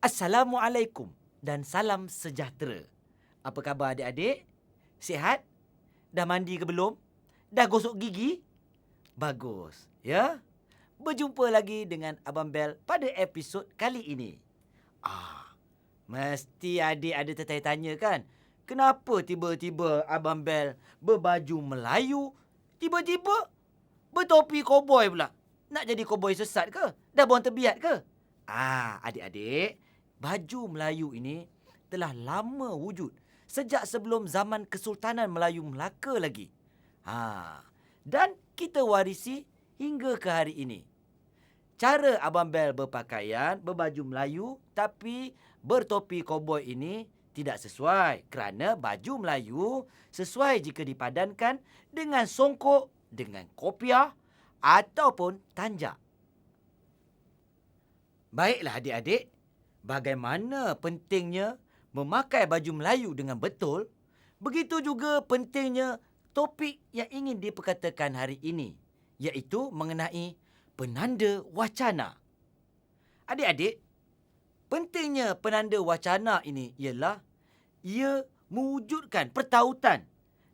Assalamualaikum dan salam sejahtera. Apa khabar adik-adik? Sihat? Dah mandi ke belum? Dah gosok gigi? Bagus, ya? Berjumpa lagi dengan Abang Bel pada episod kali ini. Mesti adik ada tertanya-tanya kan? Kenapa tiba-tiba Abang Bel berbaju Melayu, tiba-tiba bertopi koboi pula? Nak jadi koboi sesat ke? Dah buang terbiat ke? Adik-adik, baju Melayu ini telah lama wujud sejak sebelum zaman Kesultanan Melayu Melaka lagi. Dan kita warisi hingga ke hari ini. Cara Abang Bel berpakaian, berbaju Melayu tapi bertopi koboi ini tidak sesuai kerana baju Melayu sesuai jika dipadankan dengan songkok, dengan kopiah ataupun tanjak. Baiklah adik-adik, bagaimana pentingnya memakai baju Melayu dengan betul, begitu juga pentingnya topik yang ingin diperkatakan hari ini, iaitu mengenai penanda wacana. Adik-adik, pentingnya penanda wacana ini ialah ia mewujudkan pertautan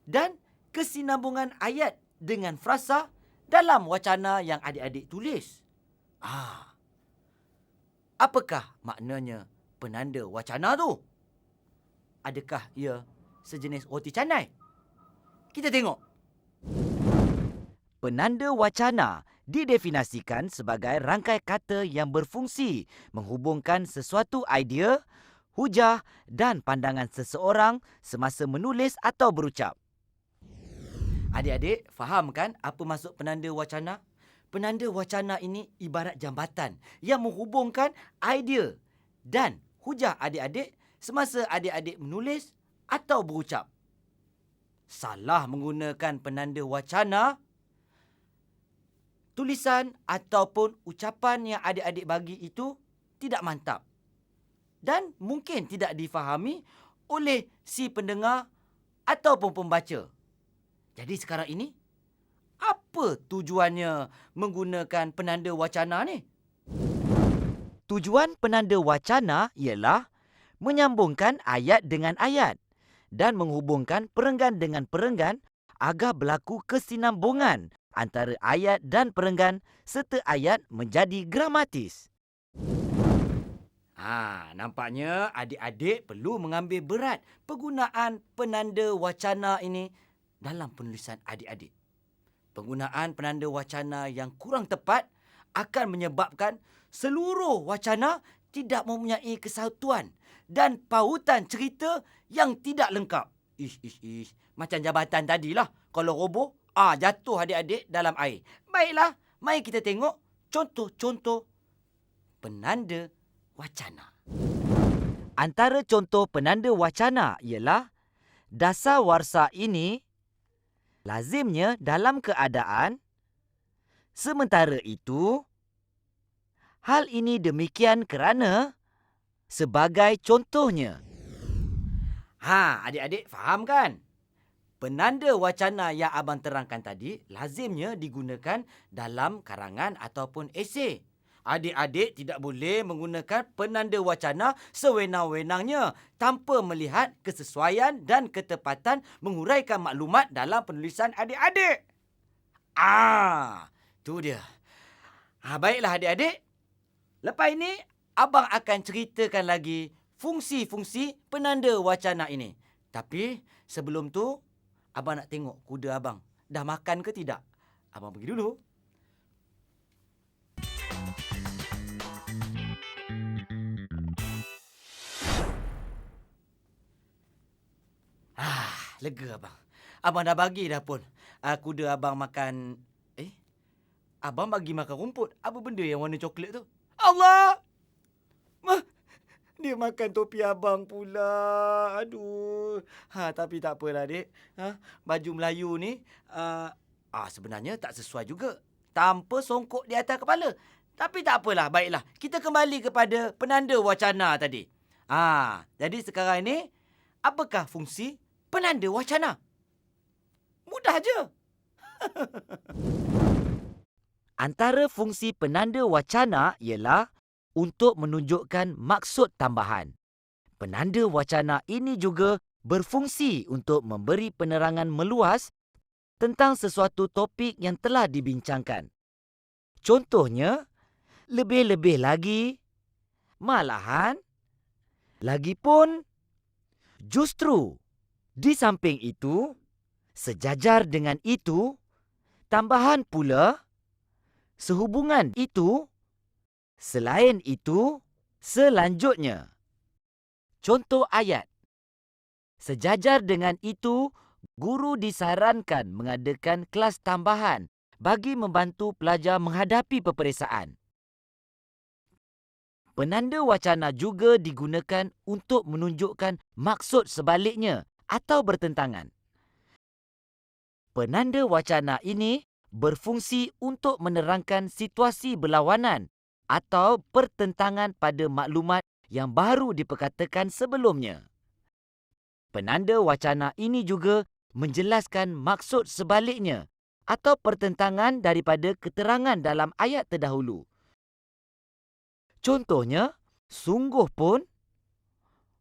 dan kesinambungan ayat dengan frasa dalam wacana yang adik-adik tulis. Apakah maknanya penanda wacana tu? Adakah ia sejenis roti canai? Kita tengok. Penanda wacana didefinisikan sebagai rangkai kata yang berfungsi menghubungkan sesuatu idea, hujah dan pandangan seseorang semasa menulis atau berucap. Adik-adik, faham kan apa maksud penanda wacana? Penanda wacana ini ibarat jambatan yang menghubungkan idea dan hujah adik-adik semasa adik-adik menulis atau berucap. Salah menggunakan penanda wacana, tulisan ataupun ucapan yang adik-adik bagi itu tidak mantap dan mungkin tidak difahami oleh si pendengar ataupun pembaca. Jadi sekarang ini, apa tujuannya menggunakan penanda wacana ni? Tujuan penanda wacana ialah menyambungkan ayat dengan ayat dan menghubungkan perenggan dengan perenggan agar berlaku kesinambungan antara ayat dan perenggan serta ayat menjadi gramatis. Nampaknya adik-adik perlu mengambil berat penggunaan penanda wacana ini dalam penulisan adik-adik. Penggunaan penanda wacana yang kurang tepat akan menyebabkan seluruh wacana tidak mempunyai kesatuan dan pautan cerita yang tidak lengkap. Macam jabatan tadilah. Kalau roboh, jatuh adik-adik dalam air. Baiklah, mari kita tengok contoh-contoh penanda wacana. Antara contoh penanda wacana ialah dasar warsa ini lazimnya dalam keadaan, sementara itu, hal ini demikian kerana, sebagai contohnya. Adik-adik faham kan? Penanda wacana yang abang terangkan tadi lazimnya digunakan dalam karangan ataupun esei. Adik-adik tidak boleh menggunakan penanda wacana sewenang-wenangnya tanpa melihat kesesuaian dan ketepatan menguraikan maklumat dalam penulisan adik-adik. Tu dia. Baiklah adik-adik. Lepas ini, abang akan ceritakan lagi fungsi-fungsi penanda wacana ini. Tapi sebelum tu, abang nak tengok kuda abang dah makan ke tidak. Abang pergi dulu. Lega abang. Abang dah bagi dah pun. Kuda abang makan... Abang bagi makan rumput. Apa benda yang warna coklat tu? Allah! Dia makan topi abang pula. Aduh. Tapi tak apalah, Dek. Baju Melayu ni sebenarnya tak sesuai juga. Tanpa songkok di atas kepala. Tapi tak apalah. Baiklah. Kita kembali kepada penanda wacana tadi. Jadi sekarang ini, apakah fungsi penanda wacana? Mudah je. Antara fungsi penanda wacana ialah untuk menunjukkan maksud tambahan. Penanda wacana ini juga berfungsi untuk memberi penerangan meluas tentang sesuatu topik yang telah dibincangkan. Contohnya, lebih-lebih lagi, malahan, lagipun, justru. Di samping itu, sejajar dengan itu, tambahan pula, sehubungan itu, selain itu, selanjutnya. Contoh ayat. Sejajar dengan itu, guru disarankan mengadakan kelas tambahan bagi membantu pelajar menghadapi peperiksaan. Penanda wacana juga digunakan untuk menunjukkan maksud sebaliknya atau bertentangan. Penanda wacana ini berfungsi untuk menerangkan situasi berlawanan atau pertentangan pada maklumat yang baru diperkatakan sebelumnya. Penanda wacana ini juga menjelaskan maksud sebaliknya atau pertentangan daripada keterangan dalam ayat terdahulu. Contohnya, sungguh pun,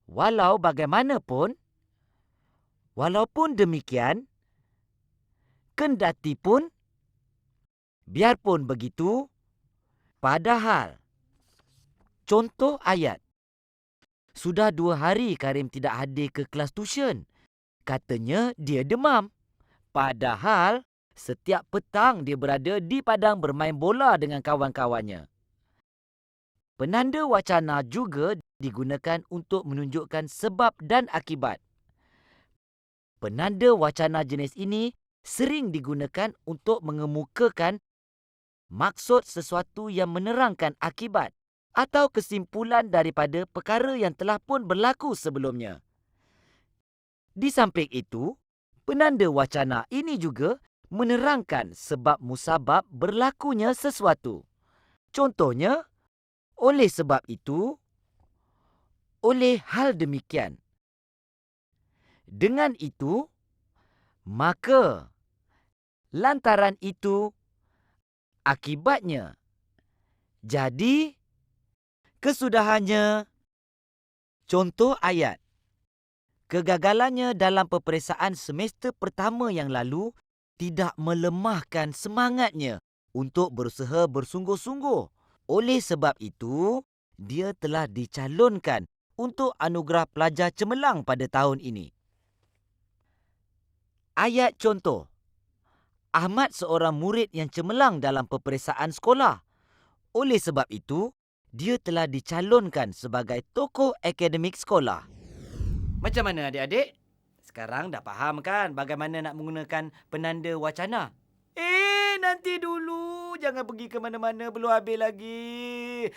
walau bagaimanapun, walaupun demikian, kendati pun, biarpun begitu, padahal. Contoh ayat. Sudah 2 hari Karim tidak hadir ke kelas tuition. Katanya dia demam. Padahal setiap petang dia berada di padang bermain bola dengan kawan-kawannya. Penanda wacana juga digunakan untuk menunjukkan sebab dan akibat. Penanda wacana jenis ini sering digunakan untuk mengemukakan maksud sesuatu yang menerangkan akibat atau kesimpulan daripada perkara yang telah pun berlaku sebelumnya. Di samping itu, penanda wacana ini juga menerangkan sebab musabab berlakunya sesuatu. Contohnya, oleh sebab itu, oleh hal demikian. Dengan itu, maka, lantaran itu, akibatnya. Jadi, kesudahannya. Contoh ayat. Kegagalannya dalam peperiksaan semester pertama yang lalu tidak melemahkan semangatnya untuk berusaha bersungguh-sungguh. Oleh sebab itu, dia telah dicalonkan untuk anugerah pelajar cemerlang pada tahun ini. Ayat contoh. Ahmad seorang murid yang cemerlang dalam peperiksaan sekolah. Oleh sebab itu, dia telah dicalonkan sebagai tokoh akademik sekolah. Macam mana adik-adik? Sekarang dah faham kan bagaimana nak menggunakan penanda wacana? Nanti dulu. Jangan pergi ke mana-mana, belum habis lagi.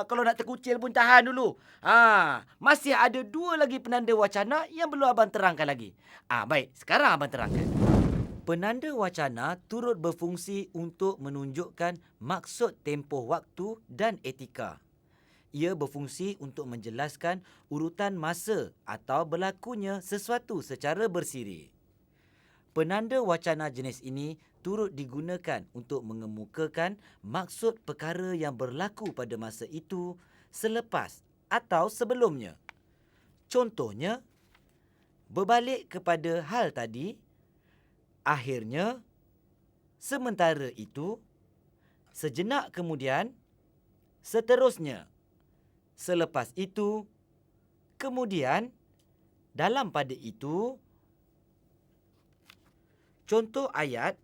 Kalau nak terkucil pun tahan dulu. Masih ada 2 lagi penanda wacana yang belum abang terangkan lagi. Baik, sekarang abang terangkan. Penanda wacana turut berfungsi untuk menunjukkan maksud tempoh waktu dan etika. Ia berfungsi untuk menjelaskan urutan masa atau berlakunya sesuatu secara bersiri. Penanda wacana jenis ini turut digunakan untuk mengemukakan maksud perkara yang berlaku pada masa itu, selepas atau sebelumnya. Contohnya, berbalik kepada hal tadi, akhirnya, sementara itu, sejenak kemudian, seterusnya, selepas itu, kemudian, dalam pada itu. Contoh ayat,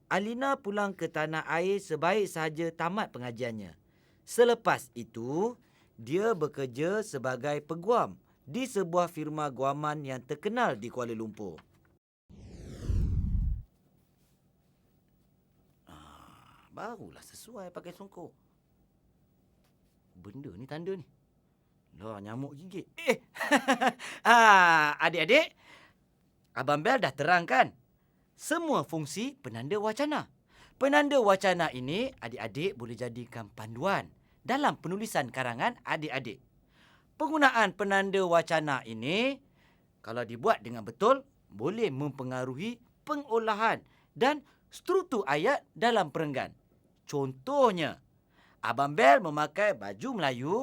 Alina pulang ke tanah air sebaik sahaja tamat pengajiannya. Selepas itu, dia bekerja sebagai peguam di sebuah firma guaman yang terkenal di Kuala Lumpur. Barulah sesuai pakai songkok. Benda ni tanda ni. Lah, nyamuk gigit. Adik-adik, Abang Bel dah terangkan semua fungsi penanda wacana. Penanda wacana ini adik-adik boleh jadikan panduan dalam penulisan karangan adik-adik. Penggunaan penanda wacana ini, kalau dibuat dengan betul, boleh mempengaruhi pengolahan dan struktur ayat dalam perenggan. Contohnya, Abang Bel memakai baju Melayu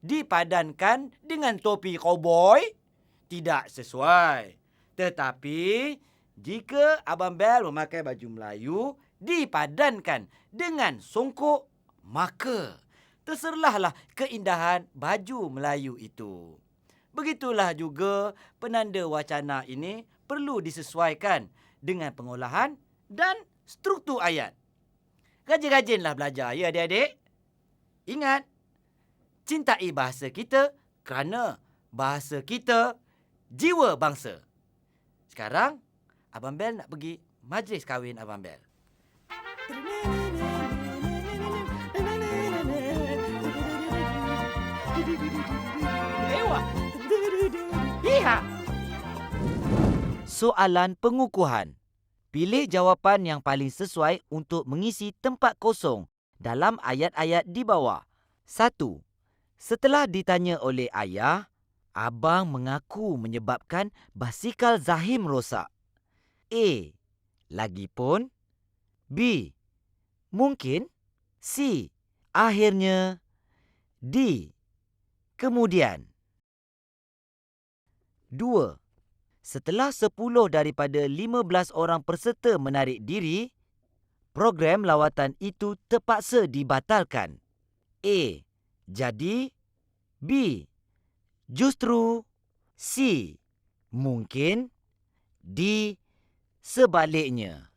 dipadankan dengan topi koboi tidak sesuai. Tetapi jika Abang Bel memakai baju Melayu dipadankan dengan songkok, maka terserlahlah keindahan baju Melayu itu. Begitulah juga penanda wacana ini perlu disesuaikan dengan pengolahan dan struktur ayat. Rajin-rajinlah belajar ya adik-adik. Ingat, cintai bahasa kita kerana bahasa kita jiwa bangsa. Sekarang, Abang Bel nak pergi majlis kahwin Abang Bel. Ewa. Iha. Soalan pengukuhan. Pilih jawapan yang paling sesuai untuk mengisi tempat kosong dalam ayat-ayat di bawah. 1. Setelah ditanya oleh ayah, abang mengaku menyebabkan basikal Zahim rosak. A. Lagipun. B. Mungkin. C. Akhirnya. D. Kemudian. 2. Setelah 10 daripada 15 orang peserta menarik diri, program lawatan itu terpaksa dibatalkan. A. Jadi. B. Justru. C. Mungkin. D. Sebaliknya.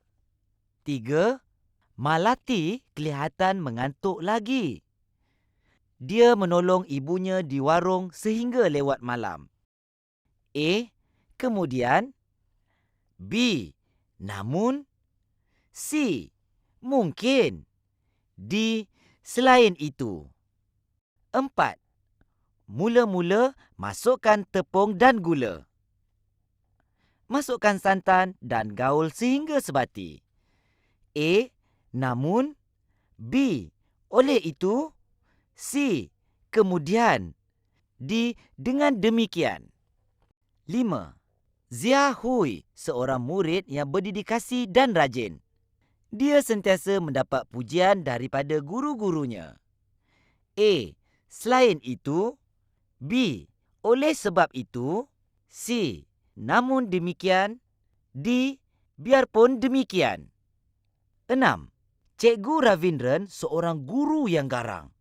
3. Malati kelihatan mengantuk lagi. Dia menolong ibunya di warung sehingga lewat malam. A. Kemudian. B. Namun. C. Mungkin. D. Selain itu. 4. Mula-mula masukkan tepung dan gula. Masukkan santan dan gaul sehingga sebati. A. Namun. B. Oleh itu. C. Kemudian. D. Dengan demikian. 5. Zia Hui, seorang murid yang berdedikasi dan rajin. Dia sentiasa mendapat pujian daripada guru-gurunya. A. Selain itu. B. Oleh sebab itu. C. Namun demikian. D. Biarpun demikian. 6. Cikgu Ravindran seorang guru yang garang.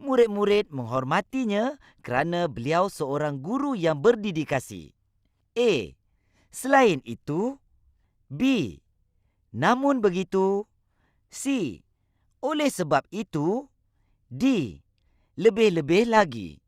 Murid-murid menghormatinya kerana beliau seorang guru yang berdedikasi. A. Selain itu. B. Namun begitu. C. Oleh sebab itu. D. Lebih-lebih lagi.